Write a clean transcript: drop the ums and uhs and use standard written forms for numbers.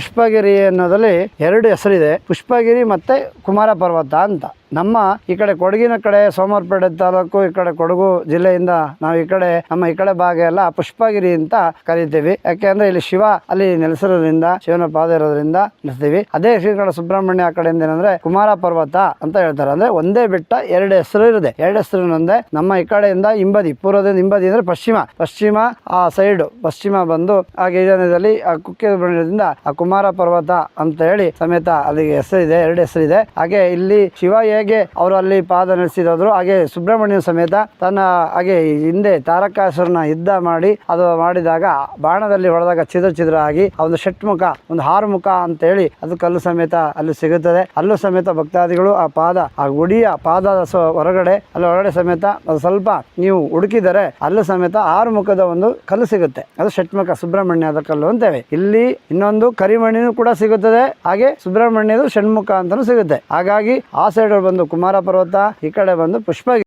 ಪುಷ್ಪಗಿರಿ ಅನ್ನೋದಲ್ಲಿ ಎರಡು ಹೆಸರಿದೆ, ಪುಷ್ಪಗಿರಿ ಮತ್ತೆ ಕುಮಾರ ಪರ್ವತ ಅಂತ. ನಮ್ಮ ಈ ಕಡೆ ಕೊಡಗಿನ ಕಡೆ ಸೋಮವಾರಪೇಟೆ ತಾಲೂಕು ಈ ಕಡೆ ಕೊಡಗು ಜಿಲ್ಲೆಯಿಂದ ನಾವು ಈ ಕಡೆ ನಮ್ಮ ಈ ಕಡೆ ಭಾಗ ಎಲ್ಲ ಪುಷ್ಪಗಿರಿ ಅಂತ ಕರಿತೀವಿ. ಯಾಕೆಂದ್ರೆ ಇಲ್ಲಿ ಶಿವ ಅಲ್ಲಿ ನೆಲೆಸಿರೋದ್ರಿಂದ, ಶಿವನ ಪಾದ ಇರೋದ್ರಿಂದ ನೆಲೆಸ್ತೀವಿ. ಅದೇ ಶ್ರೀಕಂಠ ಸುಬ್ರಹ್ಮಣ್ಯ ಆ ಕಡೆಯಿಂದ ಏನಂದ್ರೆ ಕುಮಾರ ಪರ್ವತ ಅಂತ ಹೇಳ್ತಾರೆ. ಅಂದ್ರೆ ಒಂದೇ ಬೆಟ್ಟ ಎರಡು ಹೆಸರು ಇರುತ್ತೆ. ಎರಡು ಹೆಸರು ಒಂದೇ. ನಮ್ಮ ಈ ಕಡೆಯಿಂದ ಹಿಂಬದಿ, ಪೂರ್ವದಿಂದ ಹಿಂಬದಿ ಅಂದ್ರೆ ಪಶ್ಚಿಮ ಆ ಸೈಡ್ ಪಶ್ಚಿಮ ಬಂದು ಆ ಈಶಾನ್ಯದಲ್ಲಿ ಆ ಕುಕ್ಕೆ ಸುಬ್ರಹ್ಮಣ್ಯದಿಂದ ಆ ಕುಮಾರ ಪರ್ವತ ಅಂತ ಹೇಳಿ ಸಮೇತ ಅಲ್ಲಿಗೆ ಹೆಸರಿದೆ, ಎರಡು ಹೆಸರಿದೆ. ಹಾಗೆ ಇಲ್ಲಿ ಶಿವ ಹೇಗೆ ಅವರು ಅಲ್ಲಿ ಪಾದ ನಡೆಸಿದ್ರು, ಹಾಗೆ ಸುಬ್ರಹ್ಮಣ್ಯ ಸಮೇತ ತನ್ನ ಹಾಗೆ ಹಿಂದೆ ತಾರಕಾಸುರನ ಯುದ್ಧ ಮಾಡಿ ಅದು ಮಾಡಿದಾಗ ಬಾಣದಲ್ಲಿ ಹೊಡೆದಾಗ ಚಿದ್ರ ಆಗಿ ಒಂದು ಷಟ್ಮುಖ, ಒಂದು ಹಾರುಮುಖ ಅಂತ ಹೇಳಿ ಅದು ಕಲ್ಲು ಸಮೇತ ಅಲ್ಲಿ ಸಿಗುತ್ತದೆ. ಅಲ್ಲೂ ಸಮೇತ ಭಕ್ತಾದಿಗಳು ಆ ಪಾದ, ಆ ಗುಡಿಯ ಪಾದದ ಹೊರಗಡೆ ಅಲ್ಲಿ ಹೊರಗಡೆ ಸಮೇತ ಅದು ಸ್ವಲ್ಪ ನೀವು ಹುಡುಕಿದರೆ ಅಲ್ಲೂ ಸಮೇತ ಆರುಮುಖದ ಒಂದು ಕಲ್ಲು ಸಿಗುತ್ತೆ. ಅದು ಷಟ್ಮುಖ ಸುಬ್ರಹ್ಮಣ್ಯದ ಕಲ್ಲು ಅಂತೇವೆ. ಇಲ್ಲಿ ಇನ್ನೊಂದು ಕರಿಮಣಿನೂ ಕೂಡ ಸಿಗುತ್ತದೆ, ಹಾಗೆ ಸುಬ್ರಹ್ಮಣ್ಯದು ಷಣ್ಮುಖ ಅಂತಾನೂ ಸಿಗುತ್ತೆ. ಹಾಗಾಗಿ ಆ ಸೈಡ್ ಬಂದು ಕುಮಾರ ಪರ್ವತ, ಈ ಕಡೆ ಬಂದು ಪುಷ್ಪಗಿರಿ.